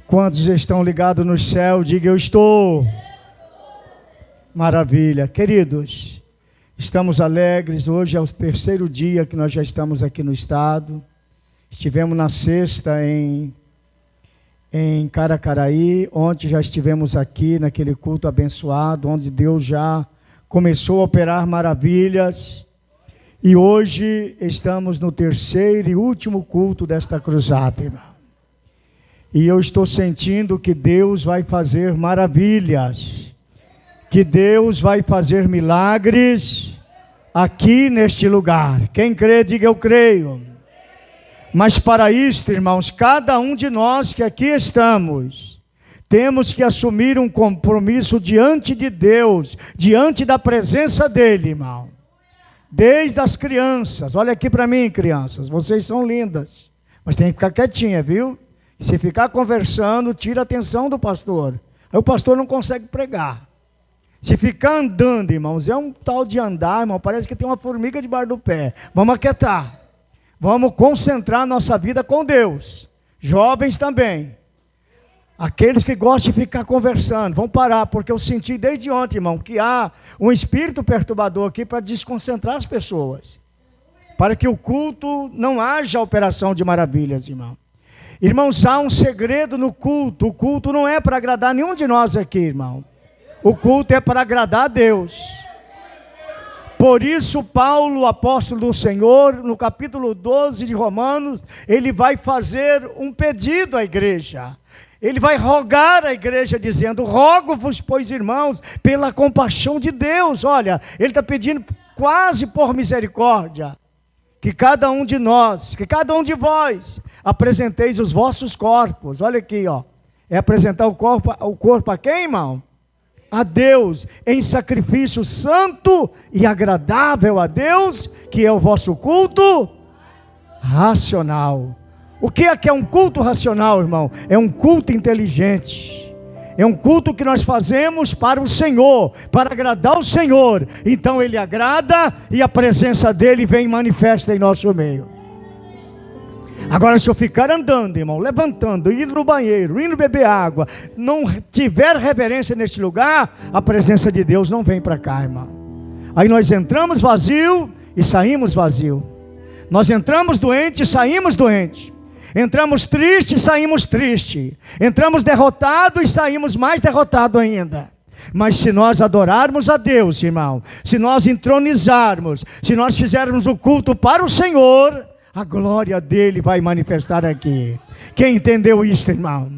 Quantos estão ligados no céu, diga eu estou. Maravilha. Queridos, estamos alegres. Hoje é o terceiro dia que nós já estamos aqui no estado. Estivemos na sexta em Caracaraí. Ontem já estivemos aqui naquele culto abençoado, onde Deus já começou a operar maravilhas. E hoje estamos no terceiro e último culto desta cruzada, irmão. E eu estou sentindo que Deus vai fazer maravilhas, que Deus vai fazer milagres aqui neste lugar. Quem crê, diga eu creio. Mas para isto, irmãos, cada um de nós que aqui estamos, temos que assumir um compromisso diante de Deus, diante da presença dEle, irmão. Desde as crianças, olha aqui para mim, crianças, vocês são lindas, mas tem que ficar quietinha, viu? Se ficar conversando, tira a atenção do pastor. Aí o pastor não consegue pregar. Se ficar andando, irmãos, é um tal de andar, irmão, parece que tem uma formiga debaixo do pé. Vamos aquietar. Vamos concentrar nossa vida com Deus. Jovens também. Aqueles que gostam de ficar conversando, vão parar, porque eu senti desde ontem, irmão, que há um espírito perturbador aqui para desconcentrar as pessoas. Para que o culto não haja operação de maravilhas, irmão. Irmãos, há um segredo no culto. O culto não é para agradar nenhum de nós aqui, irmão. O culto é para agradar a Deus. Por isso, Paulo, apóstolo do Senhor, no capítulo 12 de Romanos, ele vai fazer um pedido à igreja. Ele vai rogar à igreja dizendo: rogo-vos, pois, irmãos, pela compaixão de Deus. Olha, ele está pedindo quase por misericórdia, que cada um de nós, que cada um de vós, apresenteis os vossos corpos. Olha aqui, ó. É apresentar o corpo a quem, irmão? A Deus, em sacrifício santo e agradável a Deus, que é o vosso culto racional. O que é um culto racional, irmão? É um culto inteligente. É um culto que nós fazemos para o Senhor, para agradar o Senhor. Então Ele agrada e a presença dEle vem manifesta em nosso meio. Agora, se eu ficar andando, irmão, levantando, indo no banheiro, indo beber água, não tiver reverência neste lugar, a presença de Deus não vem para cá, irmão. Aí nós entramos vazio e saímos vazio. Nós entramos doente e saímos doente. Entramos triste e saímos triste. Entramos derrotado e saímos mais derrotado ainda. Mas se nós adorarmos a Deus, irmão, se nós entronizarmos, se nós fizermos o culto para o Senhor, a glória dele vai manifestar aqui. Quem entendeu isto, irmão?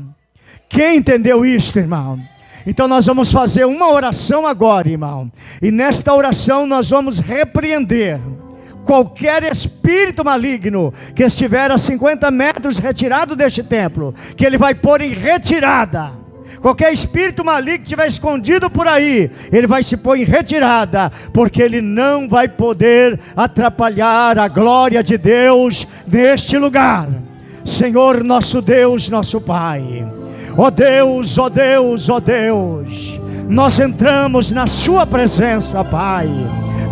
Quem entendeu isto, irmão? Então nós vamos fazer uma oração agora, irmão. E nesta oração nós vamos repreender qualquer espírito maligno que estiver a 50 metros retirado deste templo, que ele vai pôr em retirada. Qualquer espírito maligno que estiver escondido por aí, ele vai se pôr em retirada, porque ele não vai poder atrapalhar a glória de Deus neste lugar. Senhor nosso Deus, nosso Pai, ó Deus, ó Deus, ó Deus, nós entramos na sua presença, Pai,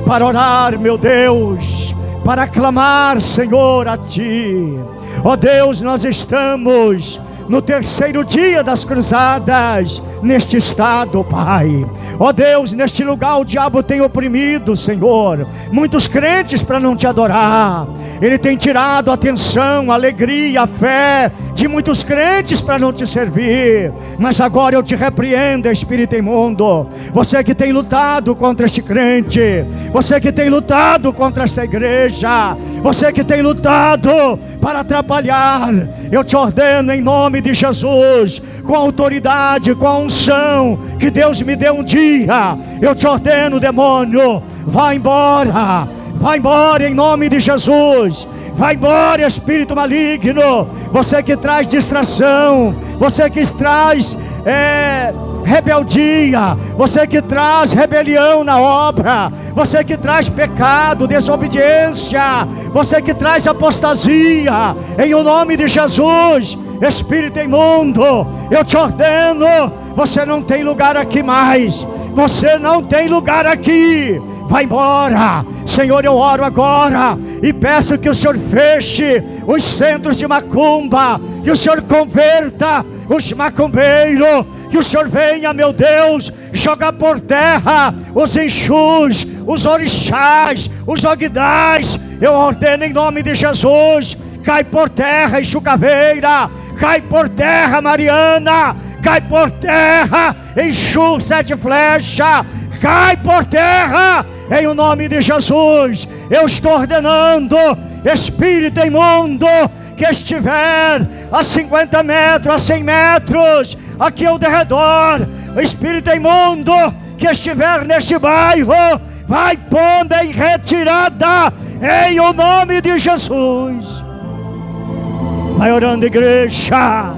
para orar, meu Deus, para clamar, Senhor, a Ti. Ó Deus, nós estamos no terceiro dia das cruzadas neste estado, Pai. Ó Deus, neste lugar o diabo tem oprimido, Senhor, muitos crentes para não Te adorar. Ele tem tirado a atenção, a alegria, a fé de muitos crentes para não Te servir. Mas agora eu Te repreendo, espírito imundo. Você que tem lutado contra este crente, você que tem lutado contra esta igreja, você que tem lutado para atrapalhar, eu Te ordeno em nome de Jesus, com a autoridade, com a unção que Deus me deu um dia, eu Te ordeno, demônio, vá embora em nome de Jesus. Vai embora, espírito maligno. Você que traz distração, você que traz rebeldia, você que traz rebelião na obra, você que traz pecado, desobediência, você que traz apostasia, em o nome de Jesus, espírito imundo, eu Te ordeno, você não tem lugar aqui mais, você não tem lugar aqui. vai embora. Senhor, eu oro agora e peço que o Senhor feche os centros de macumba, que o Senhor converta os macumbeiros, que o Senhor venha, meu Deus, jogar por terra os Exus, os orixás, os ogdás. Eu ordeno em nome de Jesus, cai por terra Exu Caveira, cai por terra Mariana, cai por terra Exu Sete Flecha, cai por terra em o nome de Jesus. Eu estou ordenando, espírito imundo que estiver a 50 metros, a 100 metros aqui ao derredor, o espírito imundo que estiver neste bairro, vai pondo em retirada em o nome de Jesus. Vai orando, igreja,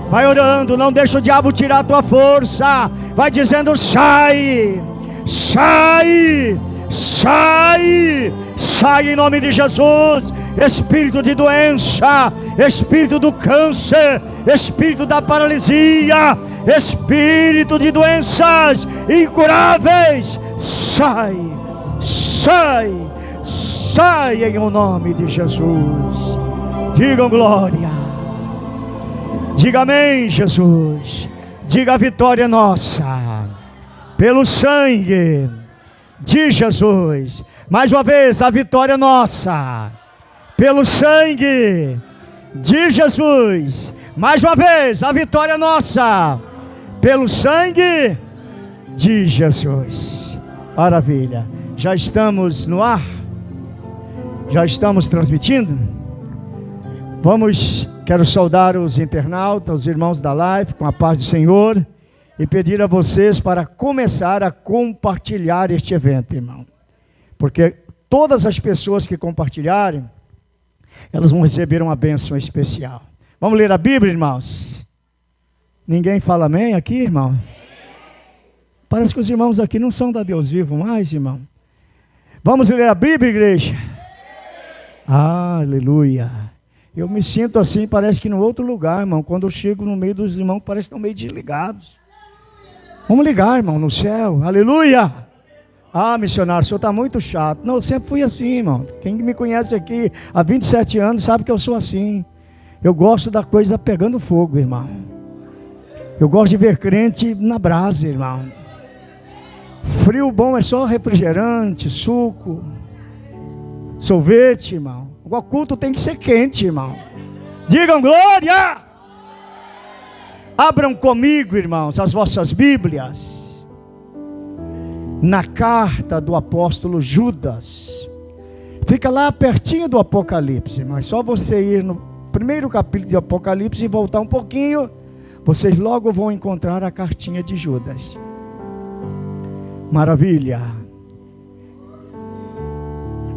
vai orando, não deixa o diabo tirar a tua força. Vai dizendo: sai, sai, sai, sai em nome de Jesus. Espírito de doença, espírito do câncer, espírito da paralisia, espírito de doenças incuráveis, sai, sai, sai em nome de Jesus. Digam glória, diga amém, Jesus. Diga: a vitória é nossa, pelo sangue de Jesus. Mais uma vez, a vitória é nossa, pelo sangue de Jesus. Mais uma vez, a vitória é nossa, pelo sangue de Jesus. Maravilha. Já estamos no ar? Já estamos transmitindo? Quero saudar os internautas, os irmãos da live, com a paz do Senhor, e pedir a vocês para começar a compartilhar este evento, irmão. Porque todas as pessoas que compartilharem, elas vão receber uma bênção especial. Vamos ler a Bíblia, irmãos? Ninguém fala amém aqui, irmão? Parece que os irmãos aqui não são da Deus vivo mais, irmão. Vamos ler a Bíblia, igreja? Aleluia. Eu me sinto assim, parece que no outro lugar, irmão. Quando eu chego no meio dos irmãos, parece que estão meio desligados. Vamos ligar, irmão, no céu. Aleluia. Ah, missionário, o senhor está muito chato. Não, eu sempre fui assim, irmão. Quem me conhece aqui há 27 anos sabe que eu sou assim. Eu gosto da coisa pegando fogo, irmão. Eu gosto de ver crente na brasa, irmão. Frio bom é só refrigerante, suco, sorvete, irmão. O culto tem que ser quente, irmão. Digam glória! Abram comigo, irmãos, as vossas Bíblias na carta do apóstolo Judas. Fica lá pertinho do Apocalipse, mas só você ir no primeiro capítulo de Apocalipse e voltar um pouquinho, vocês logo vão encontrar a cartinha de Judas. Maravilha.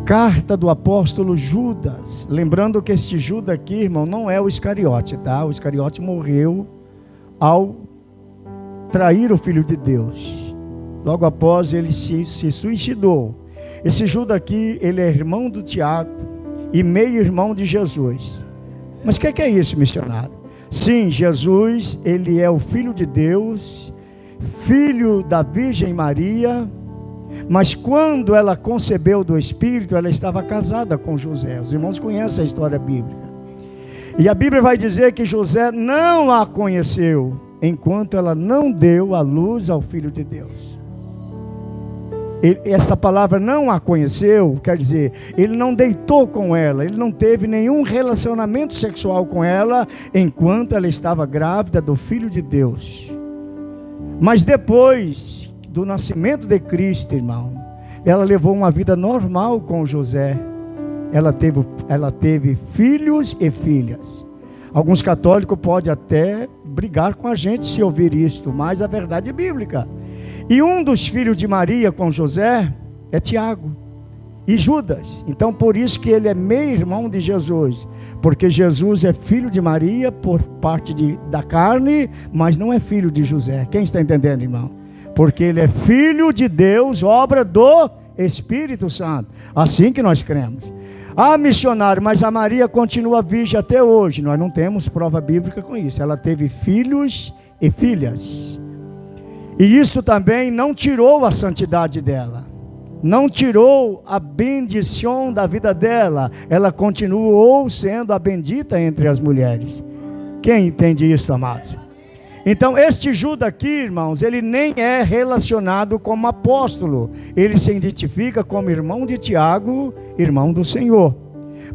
Carta do apóstolo Judas. Lembrando que este Judas aqui, irmão, não é o Iscariote, tá? O Iscariote morreu ao trair o Filho de Deus. Logo após ele se suicidou. Esse Judas aqui, ele é irmão do Tiago e meio-irmão de Jesus. Mas o que é isso, missionário? Sim, Jesus, ele é o Filho de Deus, filho da Virgem Maria. Mas quando ela concebeu do Espírito, ela estava casada com José. Os irmãos conhecem a história bíblica. E a Bíblia vai dizer que José não a conheceu, enquanto ela não deu a luz ao Filho de Deus. Essa palavra não a conheceu, quer dizer, ele não deitou com ela, ele não teve nenhum relacionamento sexual com ela, enquanto ela estava grávida do Filho de Deus. Mas depois do nascimento de Cristo, irmão, ela levou uma vida normal com José. Ela teve filhos e filhas. Alguns católicos podem até brigar com a gente se ouvir isto, mas a verdade é bíblica. E um dos filhos de Maria com José é Tiago e Judas. Então por isso que ele é meio-irmão de Jesus, porque Jesus é filho de Maria por parte da carne, mas não é filho de José. Quem está entendendo, irmão? Porque ele é filho de Deus, obra do Espírito Santo. Assim que nós cremos. Ah, missionário, mas a Maria continua virgem até hoje. Nós não temos prova bíblica com isso. Ela teve filhos e filhas. E isto também não tirou a santidade dela. não tirou a bendição da vida dela, ela continuou sendo a bendita entre as mulheres. Quem entende isso, amados? Então este Judas aqui, irmãos, ele nem é relacionado como apóstolo, ele se identifica como irmão de Tiago, irmão do Senhor.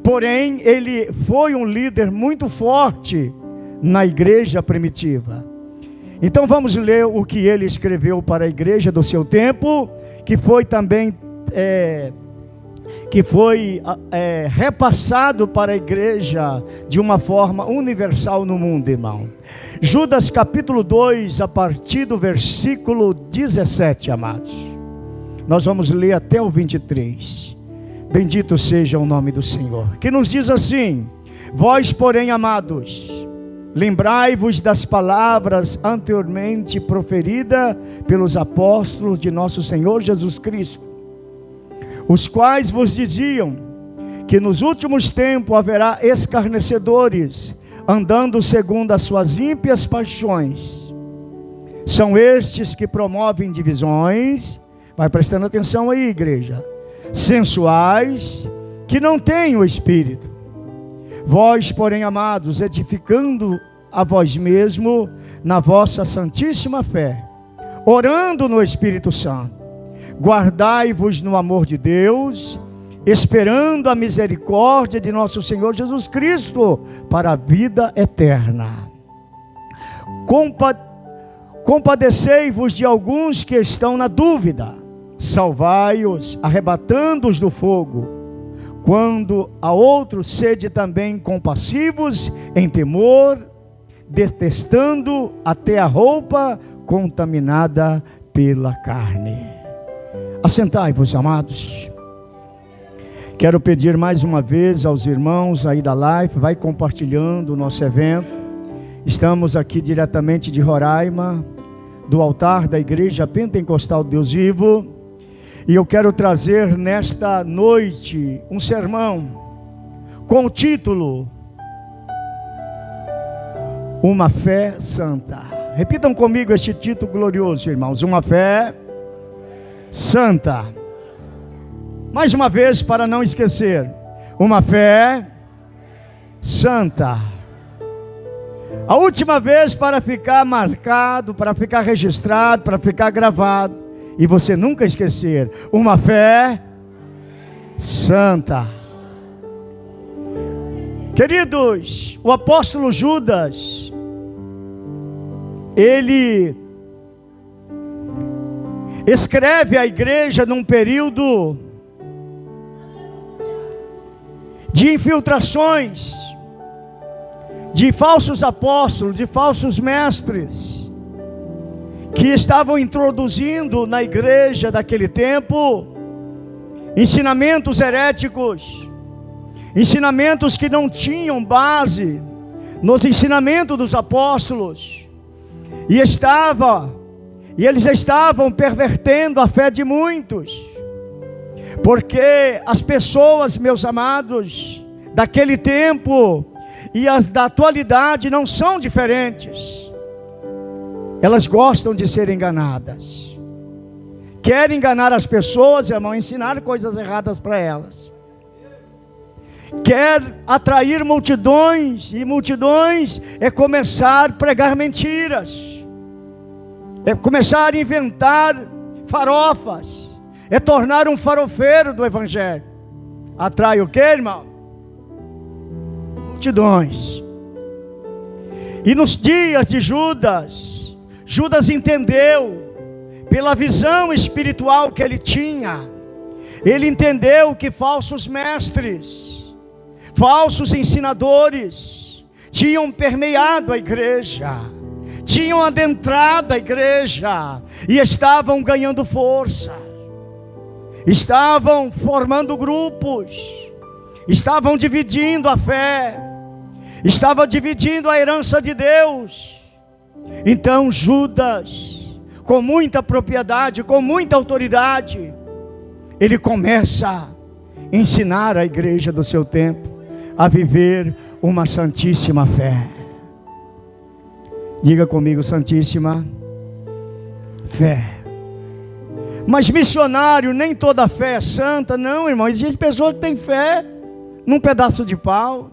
Porém, ele foi um líder muito forte na igreja primitiva. Então vamos ler o que ele escreveu para a igreja do seu tempo, que foi também repassado para a igreja de uma forma universal no mundo, irmão. Judas capítulo 2, a partir do versículo 17, amados. Nós vamos ler até o 23. Bendito seja o nome do Senhor. Que nos diz assim: vós, porém, amados, lembrai-vos das palavras anteriormente proferidas pelos apóstolos de nosso Senhor Jesus Cristo, os quais vos diziam que nos últimos tempos haverá escarnecedores, andando segundo as suas ímpias paixões. São estes que promovem divisões, vai prestando atenção aí, igreja, sensuais, que não têm o Espírito. Vós, porém, amados, edificando a vós mesmo na vossa santíssima fé, orando no Espírito Santo, guardai-vos no amor de Deus, esperando a misericórdia de nosso Senhor Jesus Cristo para a vida eterna. Compadecei-vos de alguns que estão na dúvida, salvai-os, arrebatando-os do fogo. Quando a outros, sede também compassivos em temor, detestando até a roupa contaminada pela carne. Assentai-vos, amados. Quero pedir mais uma vez aos irmãos aí da live, vai compartilhando o nosso evento. Estamos aqui diretamente de Roraima, do altar da Igreja Pentecostal Deus Vivo. E eu quero trazer nesta noite um sermão com o título Uma Fé Santa. Repitam comigo este título glorioso, irmãos. Uma Fé Santa. Mais uma vez, para não esquecer. Uma Fé Santa. A última vez, para ficar marcado, para ficar registrado, para ficar gravado, e você nunca esquecer: uma fé santa. Queridos, o apóstolo Judas, ele escreve à igreja num período de infiltrações, de falsos apóstolos, de falsos mestres, que estavam introduzindo na igreja daquele tempo ensinamentos heréticos, ensinamentos que não tinham base nos ensinamentos dos apóstolos, e eles estavam pervertendo a fé de muitos, porque as pessoas, meus amados, daquele tempo e as da atualidade não são diferentes. Elas gostam de ser enganadas, querem enganar as pessoas, irmão, ensinar coisas erradas para elas, quer atrair multidões, e multidões é começar a pregar mentiras, é começar a inventar farofas, é tornar um farofeiro do evangelho. Atrai o que, irmão? Multidões. E nos dias de Judas entendeu, pela visão espiritual que ele tinha, ele entendeu que falsos mestres, falsos ensinadores tinham permeado a igreja, tinham adentrado a igreja e estavam ganhando força, estavam formando grupos, estavam dividindo a fé, estavam dividindo a herança de Deus. Então Judas, com muita propriedade, com muita autoridade, ele começa a ensinar a igreja do seu tempo a viver uma santíssima fé. Diga comigo: santíssima fé. Mas missionário, nem toda fé é santa. Não, irmão, existem pessoas que têm fé num pedaço de pau.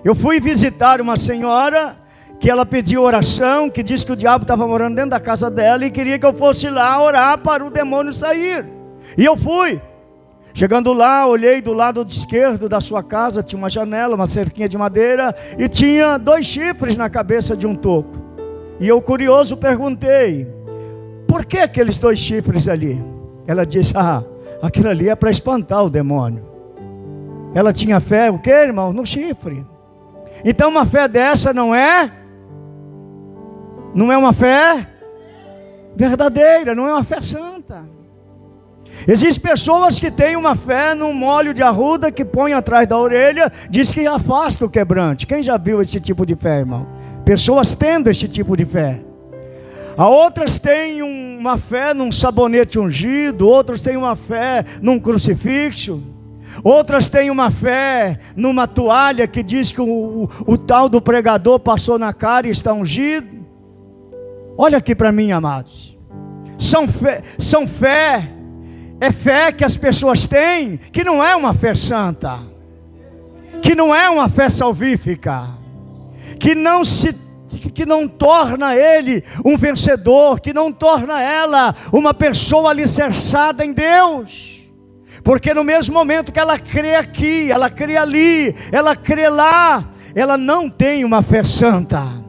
Eu fui visitar uma senhora que ela pediu oração, que disse que o diabo estava morando dentro da casa dela e queria que eu fosse lá orar para o demônio sair. E eu fui. Chegando lá, olhei do lado esquerdo da sua casa, tinha uma janela, uma cerquinha de madeira, e tinha 2 chifres na cabeça de um toco. E eu, curioso, perguntei: por que aqueles 2 chifres ali? Ela disse: aquilo ali é para espantar o demônio. Ela tinha fé, o que, irmão? No chifre. Então uma fé dessa não é uma fé verdadeira, não é uma fé santa. Existem pessoas que têm uma fé num molho de arruda que põe atrás da orelha, diz que afasta o quebrante. Quem já viu esse tipo de fé, irmão? Pessoas tendo esse tipo de fé. Há outras têm uma fé num sabonete ungido, outros têm uma fé num crucifixo, outras têm uma fé numa toalha que diz que o tal do pregador passou na cara e está ungido. Olha aqui para mim, amados. É fé que as pessoas têm, que não é uma fé santa, que não é uma fé salvífica, que não torna ele um vencedor, que não torna ela uma pessoa alicerçada em Deus. Porque no mesmo momento que ela crê aqui, ela crê ali, ela crê lá, ela não tem uma fé santa.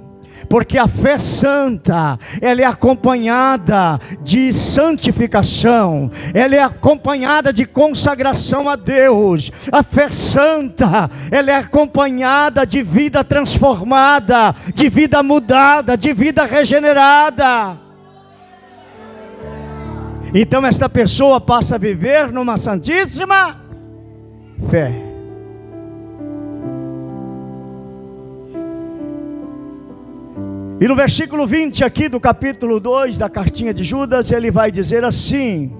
Porque a fé santa, ela é acompanhada de santificação, ela é acompanhada de consagração a Deus. A fé santa, ela é acompanhada de vida transformada, de vida mudada, de vida regenerada. Então esta pessoa passa a viver numa santíssima fé. E no versículo 20 aqui do capítulo 2 da cartinha de Judas, ele vai dizer assim: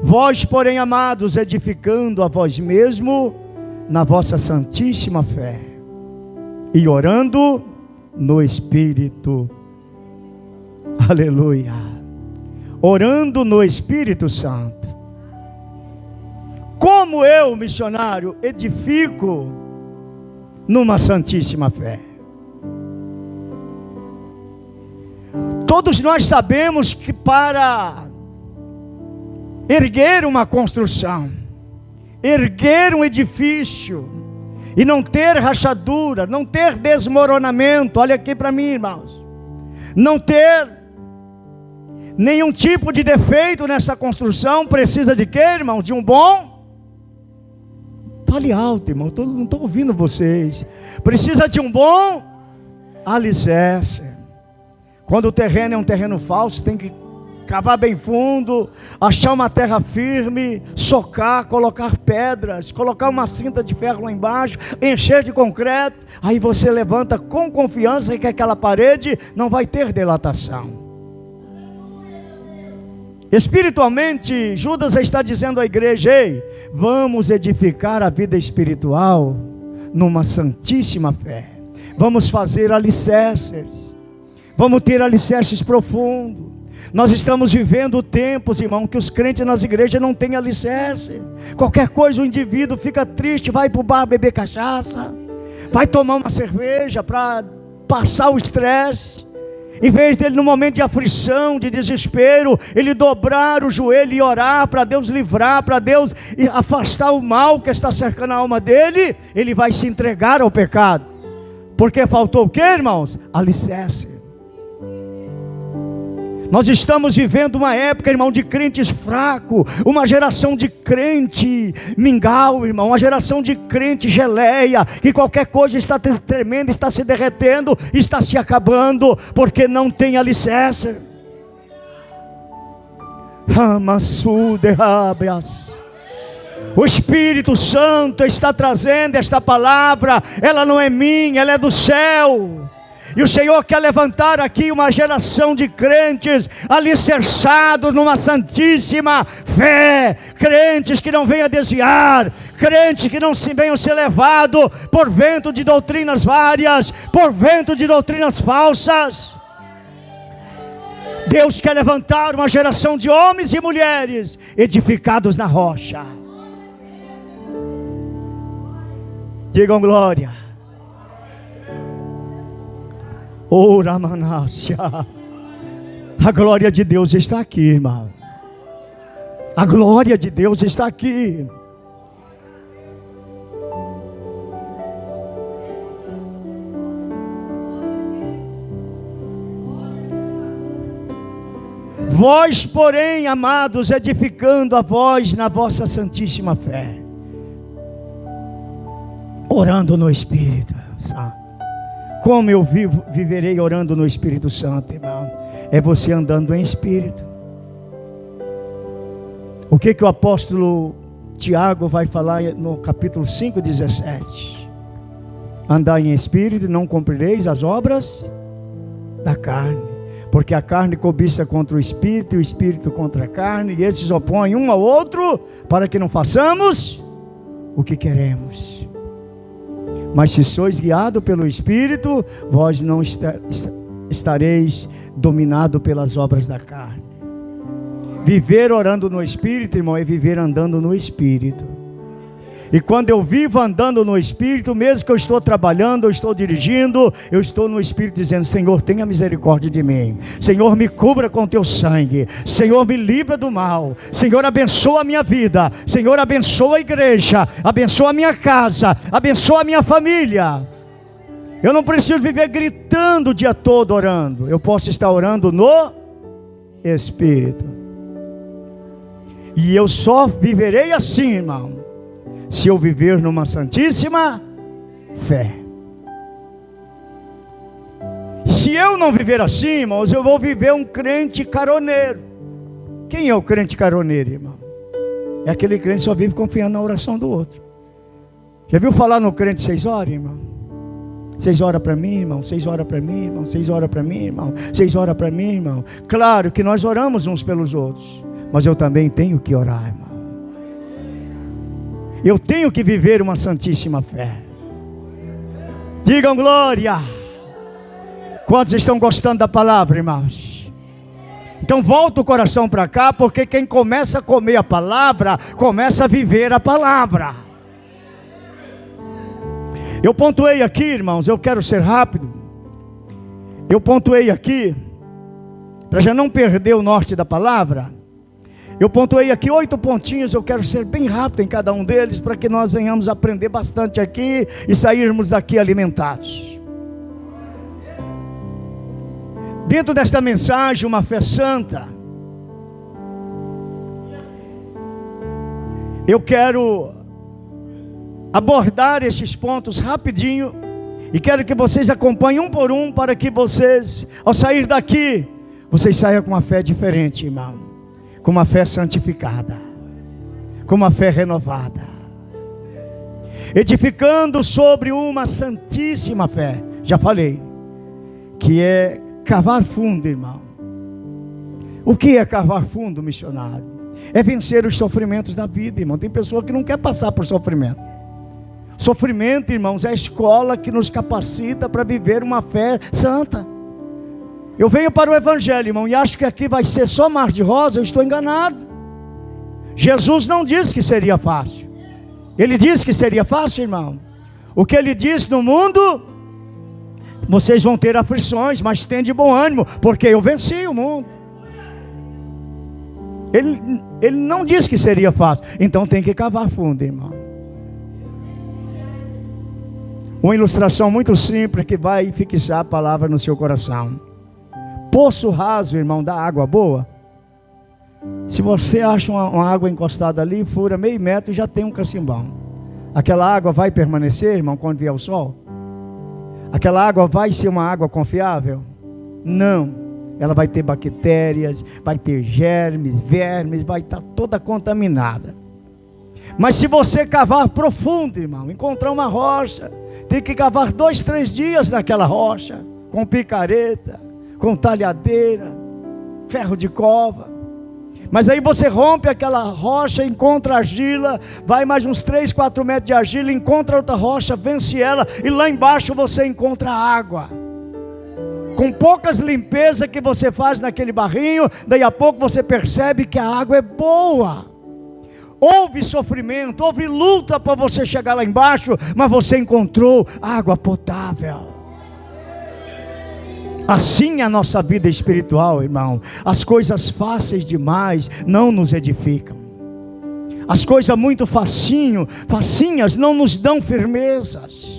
vós, porém, amados, edificando a vós mesmo na vossa santíssima fé, e orando no Espírito. Aleluia. Orando no Espírito Santo. Como eu, missionário, edifico numa santíssima fé? Todos nós sabemos que para erguer uma construção, erguer um edifício, e não ter rachadura, não ter desmoronamento, olha aqui para mim, irmãos, não ter nenhum tipo de defeito nessa construção, precisa de quê, irmão? De um bom... Fale alto, irmão, não estou ouvindo vocês. Precisa de um bom alicerce. Quando o terreno é um terreno falso, tem que cavar bem fundo, achar uma terra firme, socar, colocar pedras, colocar uma cinta de ferro lá embaixo, encher de concreto. Aí você levanta com confiança que aquela parede não vai ter dilatação. Espiritualmente, Judas está dizendo à igreja: ei, vamos edificar a vida espiritual numa santíssima fé. Vamos fazer alicerces. Vamos ter alicerces profundos. Nós estamos vivendo tempos, irmão, que os crentes nas igrejas não têm alicerce. Qualquer coisa o indivíduo fica triste, vai para o bar beber cachaça, vai tomar uma cerveja para passar o estresse. Em vez dele, no momento de aflição, de desespero, ele dobrar o joelho e orar para Deus livrar, para Deus afastar o mal que está cercando a alma dele, ele vai se entregar ao pecado. Porque faltou o que, irmãos? Alicerce. Nós estamos vivendo uma época, irmão, de crentes fracos, uma geração de crente mingau, irmão, uma geração de crente geleia, que qualquer coisa está tremendo, está se derretendo, está se acabando, porque não tem alicerce. O Espírito Santo está trazendo esta palavra, ela não é minha, ela é do céu. E o Senhor quer levantar aqui uma geração de crentes alicerçados numa santíssima fé. Crentes que não venham a desviar. Crentes que não venham ser levados por vento de doutrinas várias, por vento de doutrinas falsas. Deus quer levantar uma geração de homens e mulheres edificados na rocha. Digam glória. Ora, Manácia. A glória de Deus está aqui, irmão. A glória de Deus está aqui. Vós, porém, amados, edificando a vós na vossa santíssima fé, orando no Espírito Santo. Como eu viverei orando no Espírito Santo, irmão? É você andando em Espírito. O que o apóstolo Tiago vai falar no capítulo 5:17? Andai em Espírito, não cumprireis as obras da carne. Porque a carne cobiça contra o Espírito, e o Espírito contra a carne, e esses opõem um ao outro, para que não façamos o que queremos. Mas se sois guiados pelo Espírito, vós não estareis dominados pelas obras da carne. Viver orando no Espírito, irmão, é viver andando no Espírito. E quando eu vivo andando no Espírito, mesmo que eu estou trabalhando, eu estou dirigindo, eu estou no Espírito dizendo: Senhor, tenha misericórdia de mim. Senhor, me cubra com teu sangue. Senhor, me livra do mal. Senhor, abençoa a minha vida. Senhor, abençoa a igreja. Abençoa a minha casa. Abençoa a minha família. Eu não preciso viver gritando o dia todo orando. Eu posso estar orando no Espírito. E eu só viverei assim, irmão, se eu viver numa santíssima fé. Se eu não viver assim, irmãos, eu vou viver um crente caroneiro. Quem é o crente caroneiro, irmão? É aquele crente que só vive confiando na oração do outro. Já viu falar no crente 6 horas, irmão? 6 horas para mim, irmão. 6 horas para mim, irmão. 6 horas para mim, irmão. 6 horas para mim, irmão. Claro que nós oramos uns pelos outros, mas eu também tenho que orar, irmão. Eu tenho que viver uma santíssima fé. Digam glória. Quantos estão gostando da palavra, irmãos? Então volta o coração para cá, porque quem começa a comer a palavra, começa a viver a palavra. Eu pontuei aqui, irmãos, eu quero ser rápido. Eu pontuei aqui, para já não perder o norte da palavra. Eu pontuei aqui 8 pontinhos, eu quero ser bem rápido em cada um deles, para que nós venhamos aprender bastante aqui e sairmos daqui alimentados. Dentro desta mensagem, uma fé santa, eu quero abordar esses pontos rapidinho, e quero que vocês acompanhem um por um, para que vocês, ao sair daqui, vocês saiam com uma fé diferente, irmão. Com uma fé santificada, com uma fé renovada, edificando sobre uma santíssima fé. Já falei, que é cavar fundo, irmão. O que é cavar fundo, missionário? É vencer os sofrimentos da vida, irmão. Tem pessoa que não quer passar por sofrimento. Sofrimento, irmãos, é a escola que nos capacita para viver uma fé santa. Eu venho para o Evangelho, irmão, e acho que aqui vai ser só mar de rosa. Eu estou enganado. Jesus não disse que seria fácil. Ele disse que seria fácil, irmão. O que ele disse: no mundo vocês vão ter aflições, mas tem de bom ânimo, porque eu venci o mundo. Ele não disse que seria fácil. Então tem que cavar fundo, irmão. Uma ilustração muito simples que vai fixar a palavra no seu coração. Poço raso, irmão, dá água boa. Se você acha uma água encostada ali, fura meio metro e já tem um cacimbão. Aquela água vai permanecer, irmão, quando vier o sol? Aquela água vai ser uma água confiável? Não. Ela vai ter bactérias, vai ter germes, vermes, vai estar toda contaminada. Mas se você cavar profundo, irmão, encontrar uma rocha, tem que cavar 2, 3 dias naquela rocha, com picareta, com talhadeira, ferro de cova. Mas aí você rompe aquela rocha, encontra argila, vai mais uns 3, 4 metros de argila, encontra outra rocha, vence ela, e lá embaixo você encontra água. Com poucas limpezas que você faz naquele barrinho, daí a pouco você percebe que a água é boa. Houve sofrimento, houve luta para você chegar lá embaixo, mas você encontrou água potável. Assim é a nossa vida espiritual, irmão. As coisas fáceis demais não nos edificam. As coisas muito facinhas não nos dão firmezas.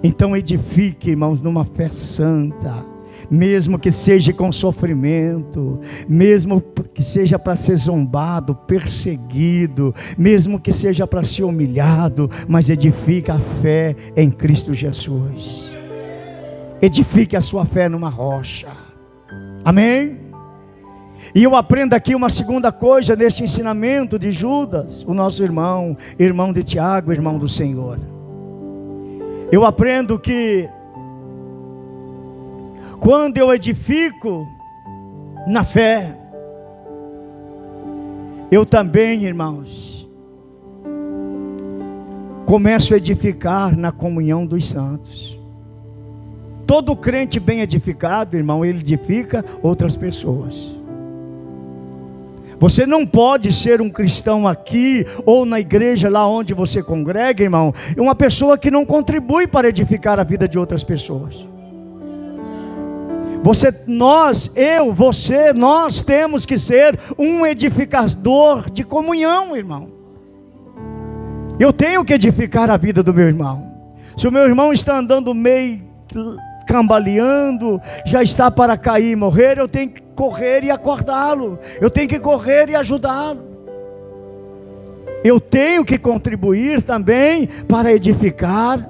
Então edifique, irmãos, numa fé santa, mesmo que seja com sofrimento, mesmo que seja para ser zombado, perseguido, mesmo que seja para ser humilhado, mas edifique a fé em Cristo Jesus. Edifique a sua fé numa rocha. Amém? E eu aprendo aqui uma segunda coisa neste ensinamento de Judas, o nosso irmão de Tiago, irmão do Senhor. Eu aprendo que quando eu edifico na fé, eu também, irmãos, começo a edificar na comunhão dos santos. Todo crente bem edificado, irmão, ele edifica outras pessoas. Você não pode ser um cristão aqui ou na igreja lá onde você congrega, irmão, uma pessoa que não contribui para edificar a vida de outras pessoas. Nós temos que ser um edificador de comunhão, irmão. Eu tenho que edificar a vida do meu irmão. Se o meu irmão está andando meio cambaleando, já está para cair e morrer, eu tenho que correr e acordá-lo, eu tenho que correr e ajudá-lo. Eu tenho que contribuir também para edificar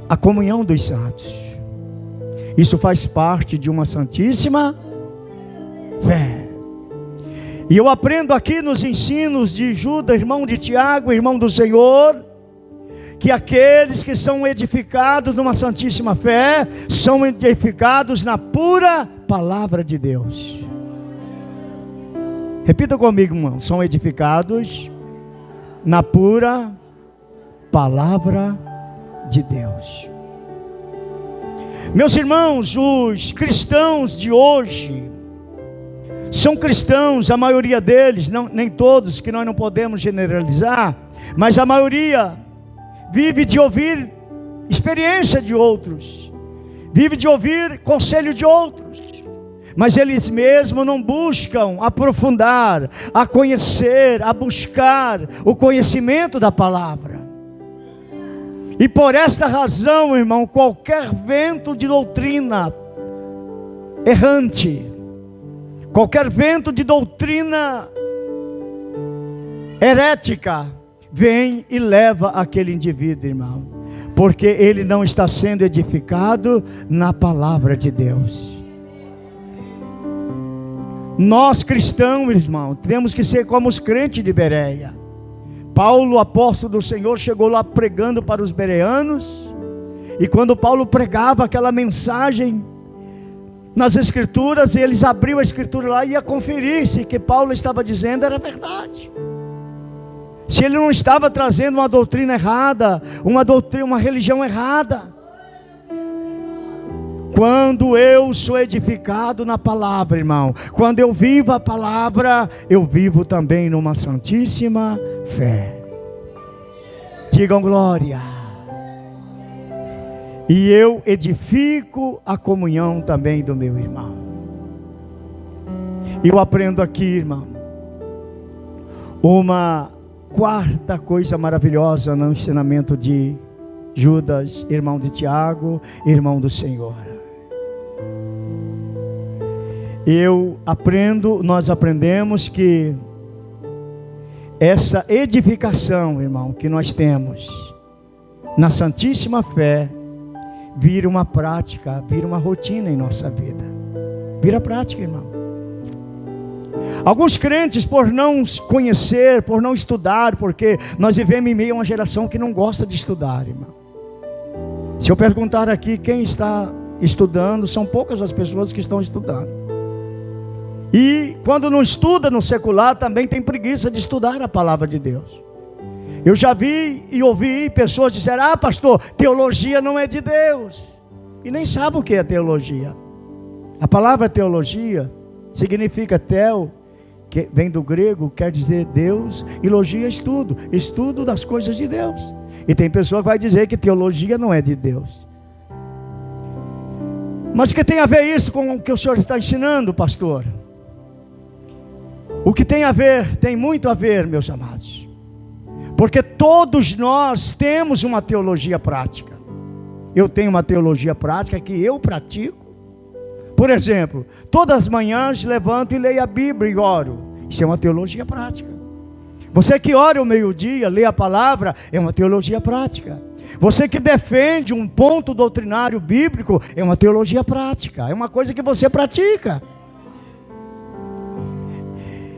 a comunhão dos santos. Isso faz parte de uma santíssima fé. E eu aprendo aqui nos ensinos de Judas, irmão de Tiago, irmão do Senhor, que aqueles que são edificados numa santíssima fé, são edificados na pura palavra de Deus. Repita comigo, irmão. São edificados na pura palavra de Deus. Meus irmãos, os cristãos de hoje são cristãos, a maioria deles, nem todos, que nós não podemos generalizar, mas a maioria vive de ouvir experiência de outros, vive de ouvir conselho de outros, mas eles mesmos não buscam aprofundar, a conhecer, a buscar o conhecimento da palavra. E por esta razão, irmão, qualquer vento de doutrina errante, qualquer vento de doutrina herética, vem e leva aquele indivíduo, irmão, porque ele não está sendo edificado na palavra de Deus. Nós cristãos, irmão, temos que ser como os crentes de Bereia. Paulo, apóstolo do Senhor, chegou lá pregando para os bereanos, e quando Paulo pregava aquela mensagem nas escrituras, eles abriam a escritura lá e ia conferir se o que Paulo estava dizendo era verdade, se ele não estava trazendo uma doutrina errada, uma religião errada. Quando eu sou edificado na palavra, irmão, quando eu vivo a palavra, eu vivo também numa santíssima fé. Digam glória. E eu edifico a comunhão também do meu irmão. Eu aprendo aqui, irmão, uma quarta coisa maravilhosa no ensinamento de Judas, irmão de Tiago, irmão do Senhor. Nós aprendemos que essa edificação, irmão, que nós temos na santíssima fé, vira uma prática, vira uma rotina em nossa vida. Vira prática, irmão. Alguns crentes, por não conhecer, por não estudar, porque nós vivemos em meio a uma geração que não gosta de estudar, irmão. Se eu perguntar aqui quem está estudando, são poucas as pessoas que estão estudando. E quando não estuda no secular, também tem preguiça de estudar a palavra de Deus. Eu já vi e ouvi pessoas dizerem: ah, pastor, teologia não é de Deus. E nem sabe o que é teologia. A palavra teologia significa theo, que vem do grego, quer dizer Deus, e logia é estudo, estudo das coisas de Deus. E tem pessoa que vai dizer que teologia não é de Deus. Mas o que tem a ver isso com o que o senhor está ensinando, pastor? O que tem a ver, tem muito a ver, meus amados. Porque todos nós temos uma teologia prática. Eu tenho uma teologia prática que eu pratico. Por exemplo, todas as manhãs levanto e leio a Bíblia e oro. Isso é uma teologia prática. Você que ora ao meio-dia, lê a palavra, é uma teologia prática. Você que defende um ponto doutrinário bíblico, é uma teologia prática. É uma coisa que você pratica.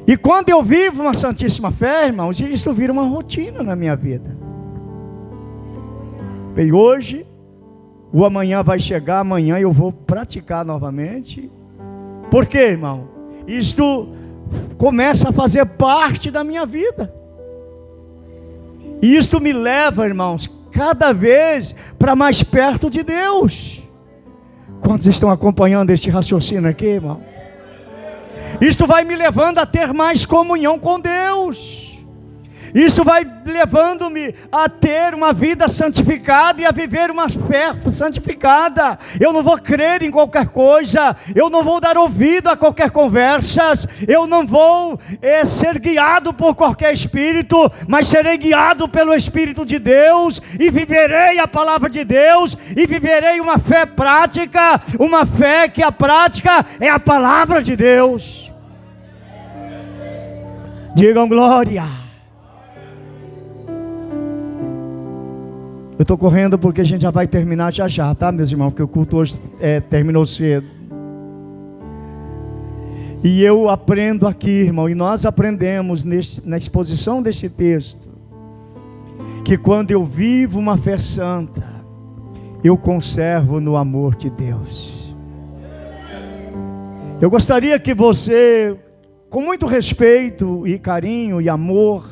E quando eu vivo uma santíssima fé, irmãos, isso vira uma rotina na minha vida. E hoje, o amanhã vai chegar, amanhã eu vou praticar novamente. Por quê, irmão? Isto começa a fazer parte da minha vida. E isto me leva, irmãos, cada vez para mais perto de Deus. Quantos estão acompanhando este raciocínio aqui, irmão? Isto vai me levando a ter mais comunhão com Deus. Isto vai levando-me a ter uma vida santificada e a viver uma fé santificada. Eu não vou crer em qualquer coisa, eu não vou dar ouvido a qualquer conversa, eu não vou ser guiado por qualquer espírito, mas serei guiado pelo Espírito de Deus, e viverei a palavra de Deus, e viverei uma fé prática, uma fé que a prática é a palavra de Deus. Digam glória. Eu estou correndo porque a gente já vai terminar já, tá, meus irmãos? Porque o culto hoje terminou cedo. E eu aprendo aqui, irmão, e nós aprendemos na exposição deste texto, que quando eu vivo uma fé santa, eu conservo no amor de Deus. Eu gostaria que você, com muito respeito e carinho e amor,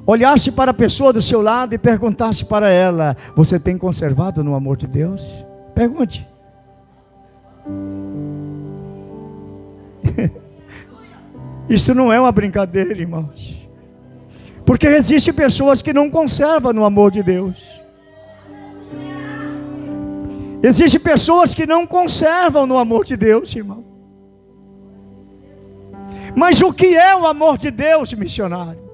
olhasse para a pessoa do seu lado e perguntasse para ela: você tem conservado no amor de Deus? Pergunte. Isso não é uma brincadeira, irmãos. Porque existem pessoas que não conservam no amor de Deus. Existem pessoas que não conservam no amor de Deus, irmão. Mas o que é o amor de Deus, missionário?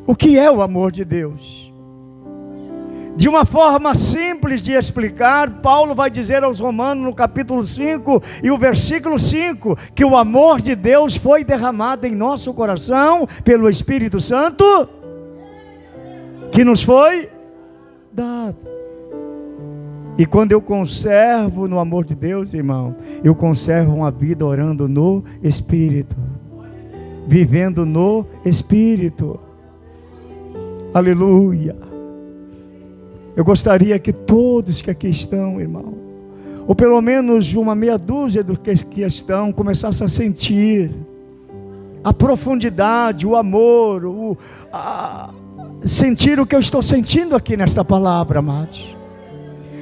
O que é o amor de Deus? De uma forma simples de explicar, Paulo vai dizer aos Romanos no capítulo 5 e o versículo 5, que o amor de Deus foi derramado em nosso coração pelo Espírito Santo, que nos foi dado. E quando eu conservo no amor de Deus, irmão, eu conservo uma vida orando no Espírito, vivendo no Espírito. Aleluia. Eu gostaria que todos que aqui estão, irmão, ou pelo menos uma meia dúzia dos que aqui estão, começassem a sentir a profundidade, o amor, sentir o que eu estou sentindo aqui nesta palavra, amados.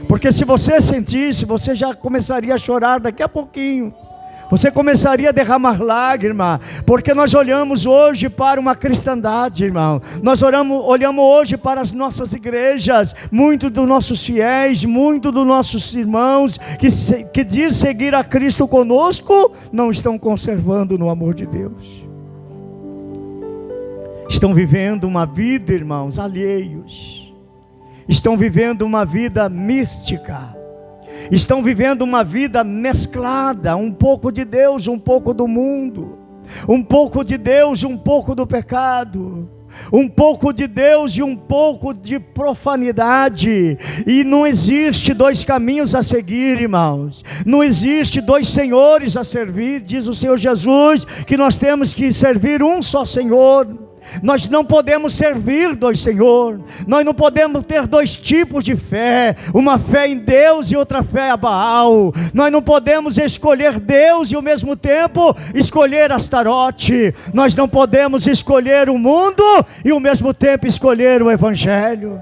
Porque se você sentisse, você já começaria a chorar daqui a pouquinho. Você começaria a derramar lágrima, porque nós olhamos hoje para uma cristandade, irmão. Nós olhamos hoje para as nossas igrejas, muito dos nossos fiéis, muito dos nossos irmãos que diz seguir a Cristo conosco, não estão conservando no amor de Deus. Estão vivendo uma vida, irmãos, alheios. Estão vivendo uma vida mística. Estão vivendo uma vida mesclada, um pouco de Deus, um pouco do mundo, um pouco de Deus e um pouco do pecado, um pouco de Deus e um pouco de profanidade. E não existe dois caminhos a seguir, irmãos. Não existe dois senhores a servir. Diz o Senhor Jesus que nós temos que servir um só Senhor. Nós não podemos servir dois senhores. Nós não podemos ter dois tipos de fé. Uma fé em Deus e outra fé a Baal. Nós não podemos escolher Deus e ao mesmo tempo escolher Astarote. Nós não podemos escolher o mundo e ao mesmo tempo escolher o Evangelho.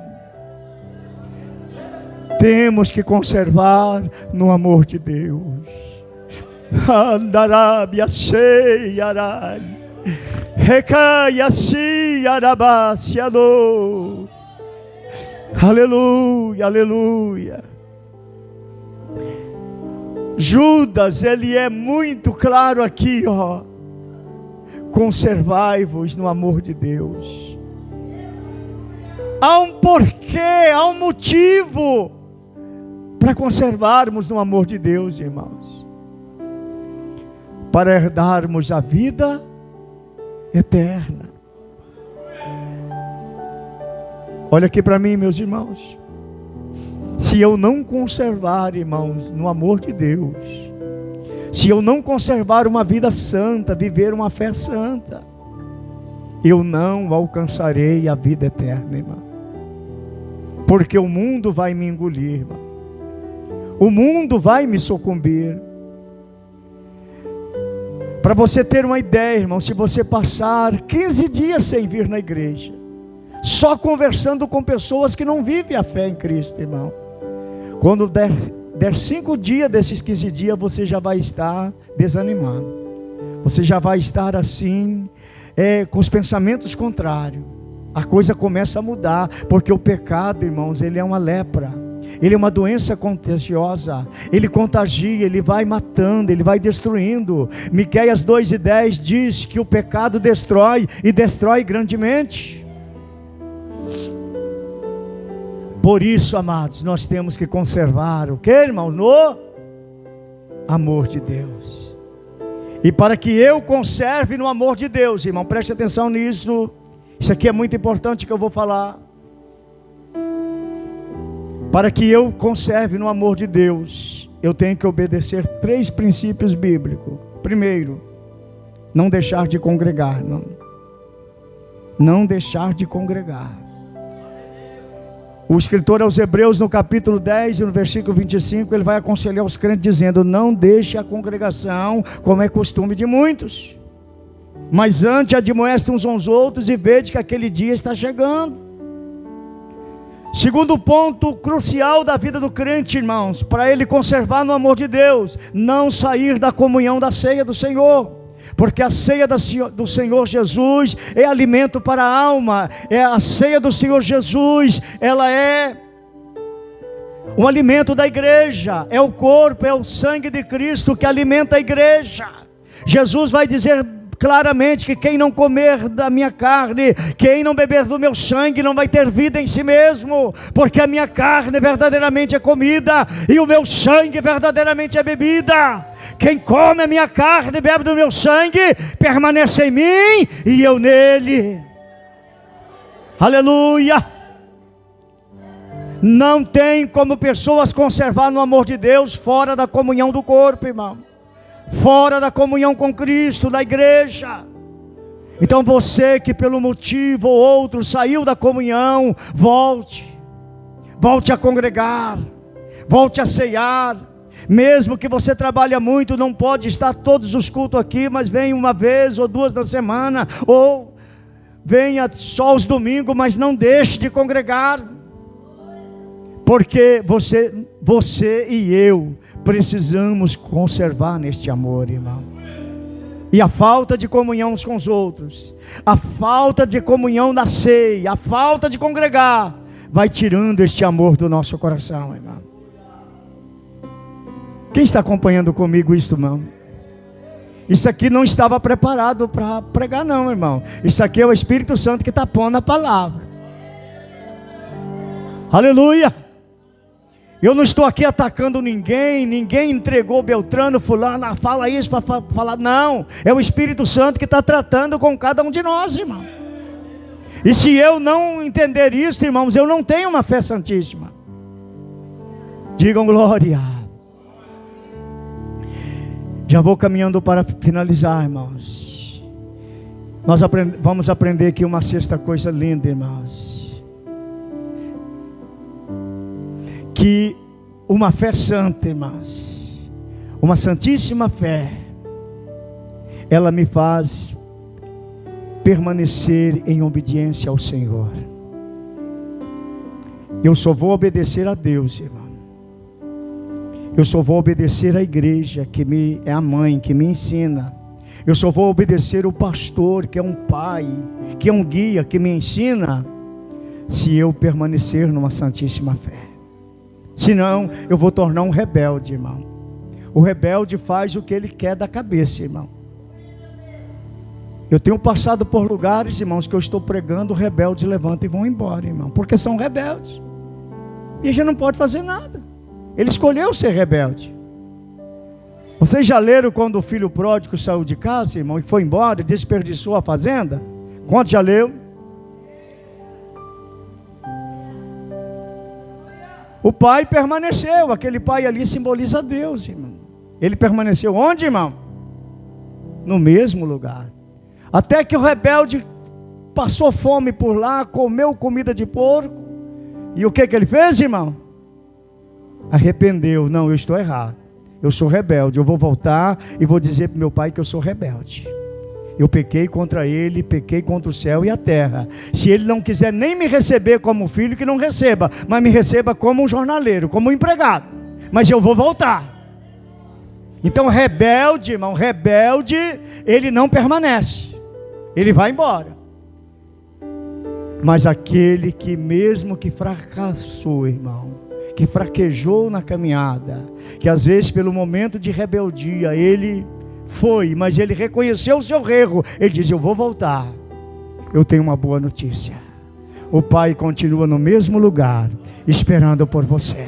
Temos que conservar no amor de Deus. Andarabia seiarai, recaia si arabaciano. Aleluia, aleluia. Judas, ele é muito claro aqui, ó. Conservai-vos no amor de Deus. Há um porquê, há um motivo para conservarmos no amor de Deus, irmãos. Para herdarmos a vida eterna. Olha aqui para mim, meus irmãos. Se eu não conservar, irmãos, no amor de Deus, se eu não conservar uma vida santa, viver uma fé santa, eu não alcançarei a vida eterna, irmão. Porque o mundo vai me engolir, irmão. O mundo vai me sucumbir. Para você ter uma ideia, irmão, se você passar 15 dias sem vir na igreja, só conversando com pessoas que não vivem a fé em Cristo, irmão, quando der 5 dias desses 15 dias, você já vai estar desanimado. Você já vai estar assim, com os pensamentos contrários. A coisa começa a mudar, porque o pecado, irmãos, ele é uma lepra. Ele é uma doença contagiosa. Ele contagia, ele vai matando, ele vai destruindo. Miqueias 2:10 diz que o pecado destrói, e destrói grandemente. Por isso, amados, nós temos que conservar o que, irmãos? No amor de Deus. E para que eu conserve no amor de Deus, irmão, preste atenção nisso. Isso aqui é muito importante que eu vou falar. Para que eu conserve no amor de Deus, eu tenho que obedecer 3 princípios bíblicos. Primeiro, não deixar de congregar, irmão. Não deixar de congregar. O escritor aos Hebreus, no capítulo 10 e no versículo 25, ele vai aconselhar os crentes dizendo: não deixe a congregação, como é costume de muitos, mas antes admoeste uns aos outros, e vede que aquele dia está chegando. Segundo ponto crucial da vida do crente, irmãos, para ele conservar no amor de Deus: não sair da comunhão da ceia do Senhor. Porque a ceia do Senhor Jesus é alimento para a alma. A ceia do Senhor Jesus, ela é um alimento da igreja. É o corpo, é o sangue de Cristo que alimenta a igreja. Jesus vai dizer claramente que quem não comer da minha carne, quem não beber do meu sangue, não vai ter vida em si mesmo. Porque a minha carne verdadeiramente é comida, e o meu sangue verdadeiramente é bebida. Quem come a minha carne e bebe do meu sangue, permanece em mim e eu nele. Aleluia. Não tem como pessoas conservar no amor de Deus fora da comunhão do corpo, irmão, fora da comunhão com Cristo, da igreja. Então você que pelo motivo ou outro saiu da comunhão, volte a congregar, volte a ceiar. Mesmo que você trabalhe muito, não pode estar todos os cultos aqui, mas venha uma vez ou 2 na semana, ou venha só os domingos, mas não deixe de congregar. Porque você e eu precisamos conservar neste amor, irmão. E a falta de comunhão uns com os outros, a falta de comunhão na ceia, a falta de congregar, vai tirando este amor do nosso coração, irmão. Quem está acompanhando comigo isso, irmão? Isso aqui não estava preparado para pregar não, irmão. Isso aqui é o Espírito Santo que está pondo a palavra. Aleluia. Eu não estou aqui atacando ninguém entregou Beltrano, fulano, fala isso para falar, não. É o Espírito Santo que está tratando com cada um de nós, irmão. E se eu não entender isso, irmãos, eu não tenho uma fé santíssima. Digam glória. Já vou caminhando para finalizar, irmãos. Vamos aprender aqui uma sexta coisa linda, irmãos. Que uma fé santa, irmãos, uma santíssima fé, ela me faz permanecer em obediência ao Senhor. Eu só vou obedecer a Deus, irmão. Eu só vou obedecer à igreja, que é a mãe, que me ensina. Eu só vou obedecer o pastor, que é um pai, que é um guia, que me ensina, se eu permanecer numa santíssima fé. Senão, eu vou tornar um rebelde, irmão. O rebelde faz o que ele quer da cabeça, irmão. Eu tenho passado por lugares, irmãos, que eu estou pregando, rebeldes levantam e vão embora, irmão, porque são rebeldes. E a gente não pode fazer nada. Ele escolheu ser rebelde. Vocês já leram quando o filho pródigo saiu de casa, irmão, e foi embora e desperdiçou a fazenda? Quantos já leu? O pai permaneceu. Aquele pai ali simboliza Deus, irmão. Ele permaneceu onde, irmão? No mesmo lugar. Até que o rebelde passou fome por lá, comeu comida de porco. E o que ele fez, irmão? Arrependeu. Não, eu estou errado. Eu sou rebelde. Eu vou voltar e vou dizer para meu pai que eu sou rebelde. Eu pequei contra ele, pequei contra o céu e a terra. Se ele não quiser nem me receber como filho, que não receba, mas me receba como um jornaleiro, como um empregado. Mas eu vou voltar. Então rebelde, irmão, rebelde, ele não permanece. Ele vai embora. Mas aquele que mesmo que fracassou, irmão, que fraquejou na caminhada, que às vezes pelo momento de rebeldia, ele foi, mas ele reconheceu o seu erro, ele diz, eu vou voltar. Eu tenho uma boa notícia. O Pai continua no mesmo lugar, esperando por você.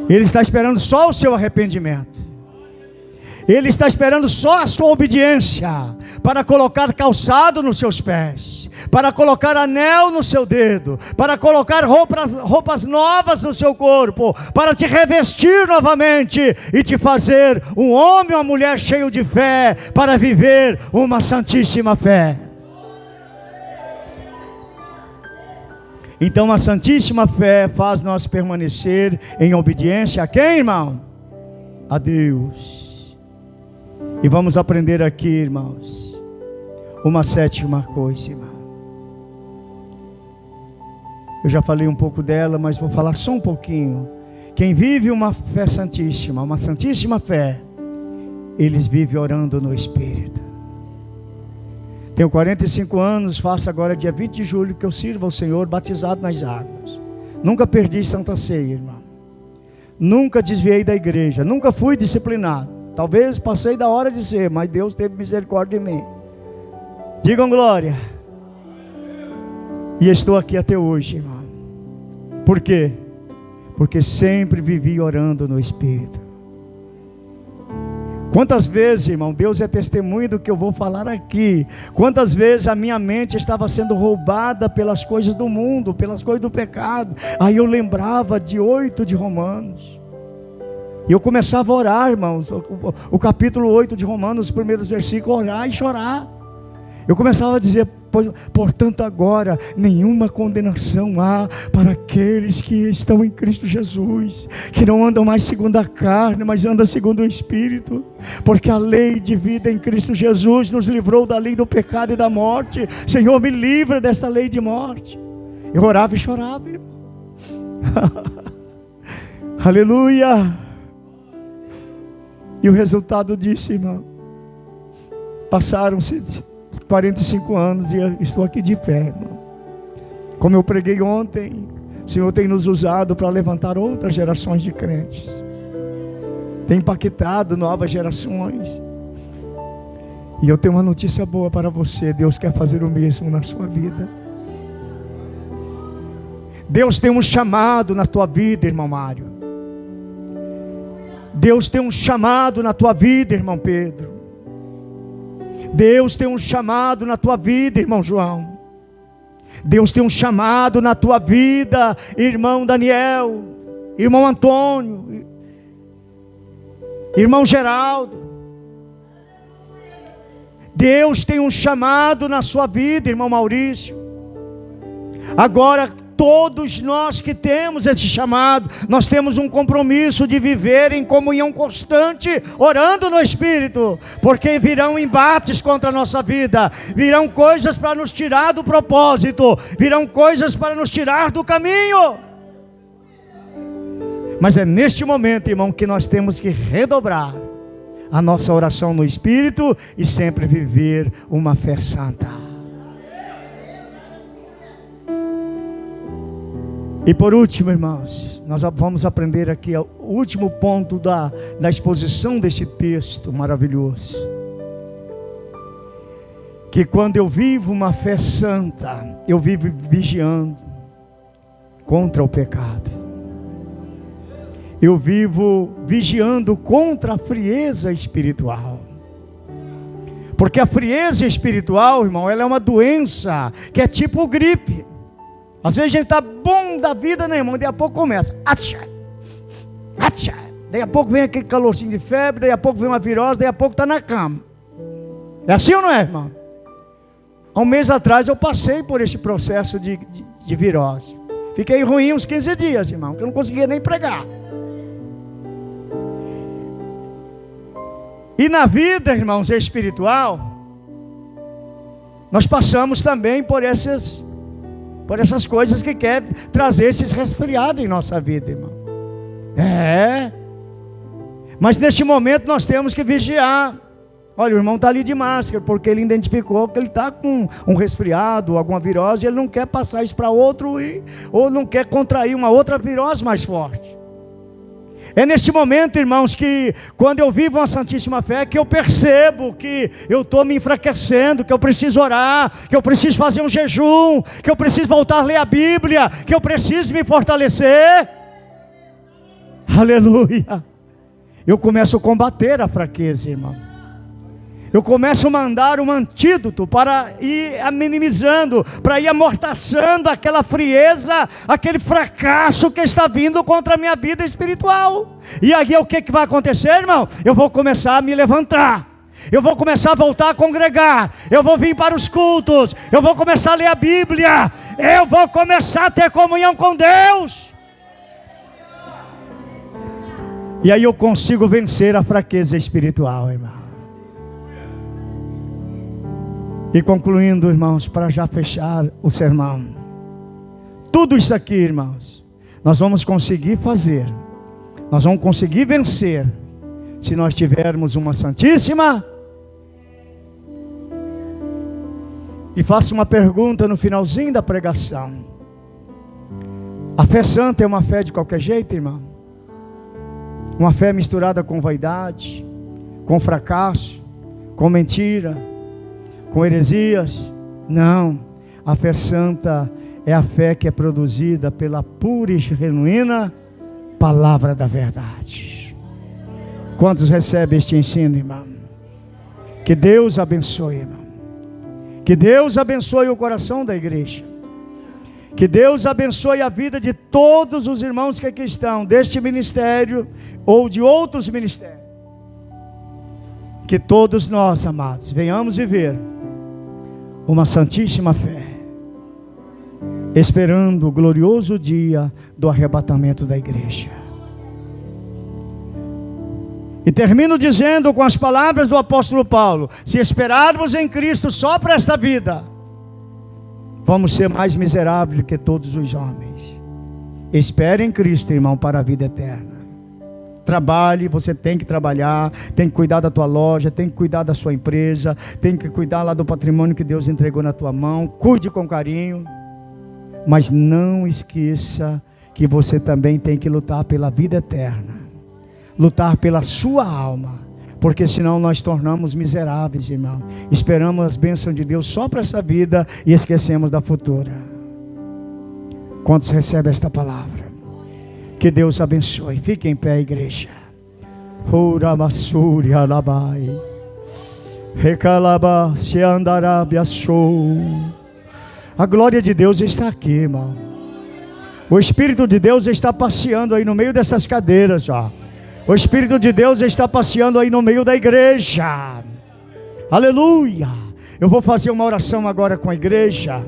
Ele está esperando só o seu arrependimento. Ele está esperando só a sua obediência, para colocar calçado nos seus pés, para colocar anel no seu dedo, para colocar roupas novas no seu corpo, para te revestir novamente e te fazer um homem ou uma mulher cheio de fé, para viver uma santíssima fé. Então a santíssima fé faz nós permanecer em obediência a quem, irmão? A Deus. E vamos aprender aqui, irmãos, uma sétima coisa, irmão. Eu já falei um pouco dela, mas vou falar só um pouquinho. Quem vive uma fé santíssima, uma santíssima fé, eles vivem orando no Espírito. Tenho 45 anos, faço agora dia 20 de julho que eu sirvo ao Senhor batizado nas águas. Nunca perdi Santa Ceia, irmão. Nunca desviei da igreja, nunca fui disciplinado. Talvez passei da hora de ser, mas Deus teve misericórdia de mim. Digam glória. E estou aqui até hoje, irmão. Por quê? Porque sempre vivi orando no Espírito. Quantas vezes, irmão, Deus é testemunho do que eu vou falar aqui. Quantas vezes a minha mente estava sendo roubada pelas coisas do mundo, pelas coisas do pecado. Aí eu lembrava de 8 de Romanos. E eu começava a orar, irmãos, o capítulo 8 de Romanos, os primeiros versículos, orar e chorar. Eu começava a dizer, portanto agora, nenhuma condenação há para aqueles que estão em Cristo Jesus, que não andam mais segundo a carne, mas andam segundo o Espírito, porque a lei de vida em Cristo Jesus nos livrou da lei do pecado e da morte. Senhor, me livra desta lei de morte. Eu orava e chorava, irmão. Aleluia. E o resultado disso, irmão, passaram-se 45 anos e eu estou aqui de pé, irmão. Como eu preguei ontem, o Senhor tem nos usado para levantar outras gerações de crentes. Tem impactado novas gerações. E eu tenho uma notícia boa para você. Deus quer fazer o mesmo na sua vida. Deus tem um chamado na tua vida, irmão Mário. Deus tem um chamado na tua vida, irmão Pedro. Deus tem um chamado na tua vida, irmão João. Deus tem um chamado na tua vida, irmão Daniel, irmão Antônio, irmão Geraldo. Deus tem um chamado na sua vida, irmão Maurício. Agora, todos nós que temos esse chamado, nós temos um compromisso de viver em comunhão constante, orando no Espírito, porque virão embates contra a nossa vida, virão coisas para nos tirar do propósito, virão coisas para nos tirar do caminho. Mas é neste momento, irmão, que nós temos que redobrar a nossa oração no Espírito e sempre viver uma fé santa. E por último, irmãos, nós vamos aprender aqui o último ponto da exposição deste texto maravilhoso. Que quando eu vivo uma fé santa, eu vivo vigiando contra o pecado. Eu vivo vigiando contra a frieza espiritual. Porque a frieza espiritual, irmão, ela é uma doença que é tipo gripe. Às vezes a gente está bom da vida, né, irmão? Daí a pouco começa. Daí a pouco vem aquele calorzinho de febre, daí a pouco vem uma virose, daí a pouco está na cama. É assim ou não é, irmão? Há um mês atrás eu passei por esse processo de virose. Fiquei ruim uns 15 dias, irmão, que eu não conseguia nem pregar. E na vida, irmãos, espiritual, nós passamos também por essas coisas que querem trazer esses resfriados em nossa vida, irmão. Mas neste momento nós temos que vigiar. Olha, o irmão está ali de máscara, porque ele identificou que ele está com um resfriado, alguma virose, e ele não quer passar isso para outro, ou não quer contrair uma outra virose mais forte. É neste momento, irmãos, que quando eu vivo uma santíssima fé, que eu percebo que eu estou me enfraquecendo, que eu preciso orar, que eu preciso fazer um jejum, que eu preciso voltar a ler a Bíblia, que eu preciso me fortalecer. Aleluia. Eu começo a combater a fraqueza, irmão. Eu começo a mandar um antídoto para ir minimizando, para ir amortaçando aquela frieza, aquele fracasso que está vindo contra a minha vida espiritual. E aí o que vai acontecer, irmão? Eu vou começar a me levantar. Eu vou começar a voltar a congregar. Eu vou vir para os cultos. Eu vou começar a ler a Bíblia. Eu vou começar a ter comunhão com Deus. E aí eu consigo vencer a fraqueza espiritual, irmão. E concluindo, irmãos, para já fechar o sermão, tudo isso aqui, irmãos, nós vamos conseguir fazer, nós vamos conseguir vencer, se nós tivermos uma santíssima. E faço uma pergunta no finalzinho da pregação: a fé santa é uma fé de qualquer jeito, irmão? Uma fé misturada com vaidade, com fracasso, com mentira, com heresias? Não. A fé santa é a fé que é produzida pela pura e genuína palavra da verdade. Quantos recebem este ensino, irmão? Que Deus abençoe, irmão. Que Deus abençoe o coração da igreja. Que Deus abençoe a vida de todos os irmãos que aqui estão, deste ministério ou de outros ministérios. Que todos nós, amados, venhamos viver uma santíssima fé, esperando o glorioso dia do arrebatamento da igreja. E termino dizendo com as palavras do apóstolo Paulo: se esperarmos em Cristo só para esta vida, vamos ser mais miseráveis que todos os homens. Espere em Cristo, irmão, para a vida eterna. Trabalhe, você tem que trabalhar, tem que cuidar da tua loja, tem que cuidar da sua empresa, tem que cuidar lá do patrimônio que Deus entregou na tua mão. Cuide com carinho, mas não esqueça que você também tem que lutar pela vida eterna, lutar pela sua alma, porque senão nós tornamos miseráveis, irmão. Esperamos as bênçãos de Deus só para essa vida e esquecemos da futura. Quantos recebem esta palavra? Que Deus abençoe. Fique em pé, igreja. Uramassuri alabai. Recalaba se andarabia show. A glória de Deus está aqui, irmão. O Espírito de Deus está passeando aí no meio dessas cadeiras, ó. O Espírito de Deus está passeando aí no meio da igreja. Aleluia. Eu vou fazer uma oração agora com a igreja.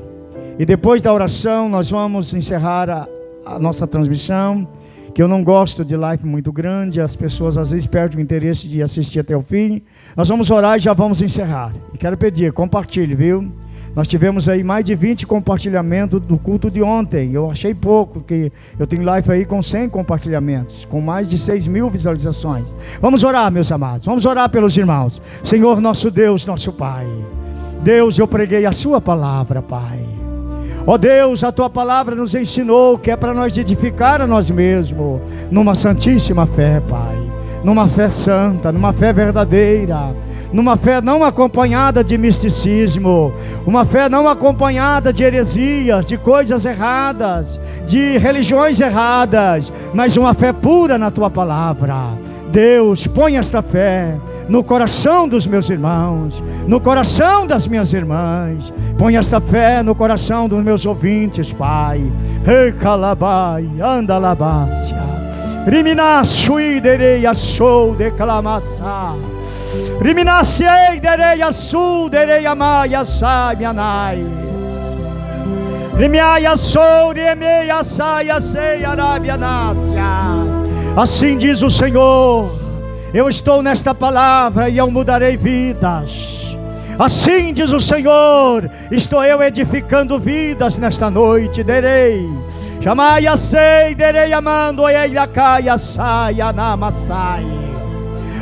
E depois da oração nós vamos encerrar a nossa transmissão. Que eu não gosto de live muito grande. As pessoas às vezes perdem o interesse de assistir até o fim. Nós vamos orar e já vamos encerrar. E quero pedir, compartilhe, viu? Nós tivemos aí mais de 20 compartilhamentos do culto de ontem. Eu achei pouco, que eu tenho live aí com 100 compartilhamentos, com mais de 6.000 visualizações. Vamos orar, meus amados, vamos orar pelos irmãos. Senhor, nosso Deus, nosso Pai. Deus, eu preguei a sua palavra, Pai. Ó Deus, a tua palavra nos ensinou que é para nós edificar a nós mesmos, numa santíssima fé, Pai. Numa fé santa, numa fé verdadeira, numa fé não acompanhada de misticismo, uma fé não acompanhada de heresias, de coisas erradas, de religiões erradas, mas uma fé pura na tua palavra. Deus, põe esta fé no coração dos meus irmãos, no coração das minhas irmãs. Põe esta fé no coração dos meus ouvintes, Pai. Recalabai, andalabácia. Riminasui derei a sou declamassa. Riminaciei derei a sul derei a maia sai mianai. Rimiaia sou remei a saia sei arabianácia. Assim diz o Senhor: eu estou nesta palavra e eu mudarei vidas. Assim diz o Senhor: estou eu edificando vidas nesta noite. Derei Chamaia sei, derei amando, eia caia, saia, namassai.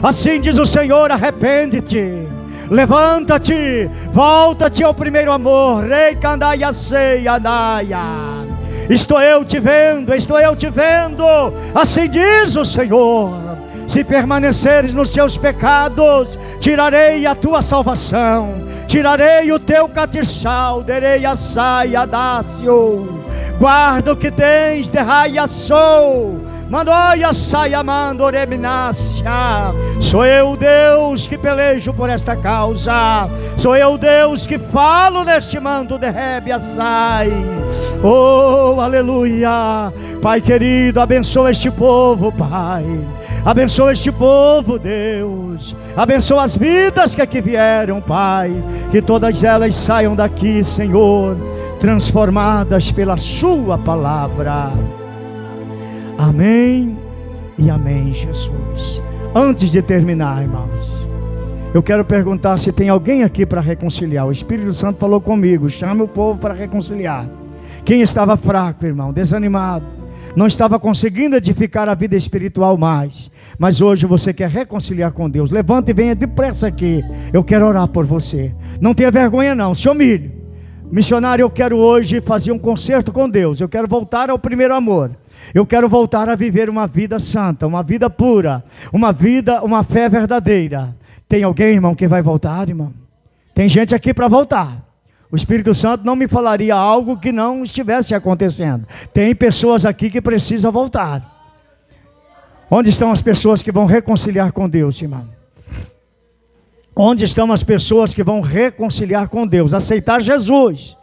Assim diz o Senhor: arrepende-te, levanta-te, volta-te ao primeiro amor. Rei candaia sei, anaia. Estou eu te vendo, estou eu te vendo. Assim diz o Senhor: se permaneceres nos teus pecados, tirarei a tua salvação, tirarei o teu catiçal, derei a saia, dácio. Guarda o que tens, derraia sou, mandoia saia, mando reminácia. Sou eu Deus que pelejo por esta causa, sou eu Deus que falo neste manto de rébia sai. Oh, aleluia. Pai querido, abençoa este povo, Pai. Abençoa este povo, Deus. Abençoa as vidas que aqui vieram, Pai. Que todas elas saiam daqui, Senhor, transformadas pela sua palavra. Amém e amém, Jesus. Antes de terminar, irmãos, eu quero perguntar se tem alguém aqui para reconciliar. O Espírito Santo falou comigo: chame o povo para reconciliar. Quem estava fraco, irmão, desanimado, não estava conseguindo edificar a vida espiritual mais, mas hoje você quer reconciliar com Deus, levanta e venha depressa aqui. Eu quero orar por você. Não tenha vergonha não, se humilhe. Missionário, eu quero hoje fazer um concerto com Deus. Eu quero voltar ao primeiro amor. Eu quero voltar a viver uma vida santa, uma vida pura, uma fé verdadeira. Tem alguém, irmão, que vai voltar, irmão? Tem gente aqui para voltar. O Espírito Santo não me falaria algo que não estivesse acontecendo. Tem pessoas aqui que precisam voltar. Onde estão as pessoas que vão reconciliar com Deus, irmão? Onde estão as pessoas que vão reconciliar com Deus, aceitar Jesus,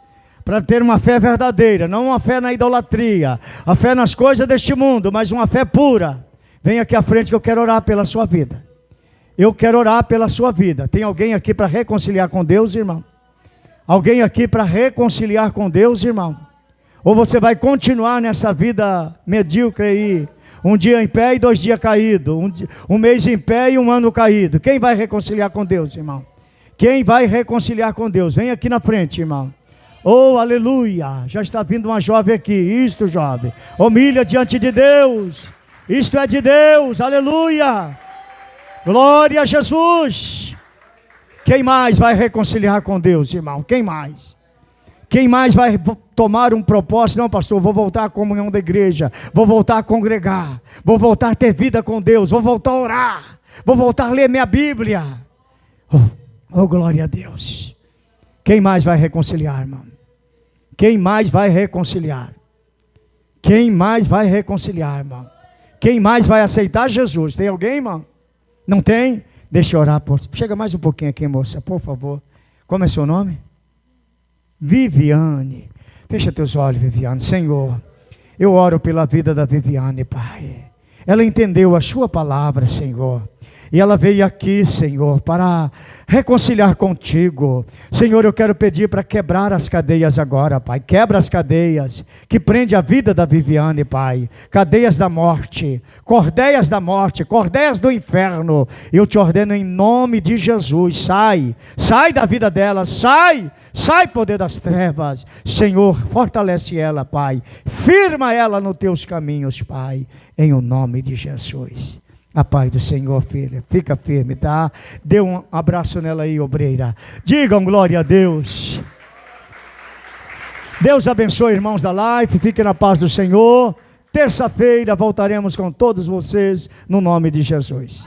para ter uma fé verdadeira, não uma fé na idolatria, a fé nas coisas deste mundo, mas uma fé pura? Vem aqui à frente que eu quero orar pela sua vida. Eu quero orar pela sua vida. Tem alguém aqui para reconciliar com Deus, irmão? Alguém aqui para reconciliar com Deus, irmão? Ou você vai continuar nessa vida medíocre aí? Um dia em pé e 2 dias caído, um mês em pé e 1 ano caído. Quem vai reconciliar com Deus, irmão? Quem vai reconciliar com Deus? Vem aqui na frente, irmão. Oh, aleluia. Já está vindo uma jovem aqui. Isto, jovem, humilha diante de Deus. Isto é de Deus, aleluia. Glória a Jesus. Quem mais vai reconciliar com Deus, irmão? Quem mais? Quem mais vai tomar um propósito? Não, pastor, vou voltar à comunhão da igreja, vou voltar a congregar, vou voltar a ter vida com Deus, vou voltar a orar, vou voltar a ler minha Bíblia. Oh, glória a Deus. Quem mais vai reconciliar, irmão? Quem mais vai reconciliar? Quem mais vai reconciliar, irmão? Quem mais vai aceitar Jesus? Tem alguém, irmão? Não tem? Deixa eu orar por você. Chega mais um pouquinho aqui, moça, por favor. Como é seu nome? Viviane. Fecha teus olhos, Viviane. Senhor, eu oro pela vida da Viviane, Pai. Ela entendeu a sua palavra, Senhor. E ela veio aqui, Senhor, para reconciliar contigo. Senhor, eu quero pedir para quebrar as cadeias agora, Pai. Quebra as cadeias que prende a vida da Viviane, Pai. Cadeias da morte, cordéias da morte, cordéias do inferno. Eu te ordeno em nome de Jesus, sai da vida dela, sai poder das trevas. Senhor, fortalece ela, Pai. Firma ela nos teus caminhos, Pai, em o nome de Jesus. A paz do Senhor, filha. Fica firme, tá? Dê um abraço nela aí, obreira. Digam glória a Deus. Deus abençoe, irmãos da Life. Fiquem na paz do Senhor. Terça-feira voltaremos com todos vocês, no nome de Jesus.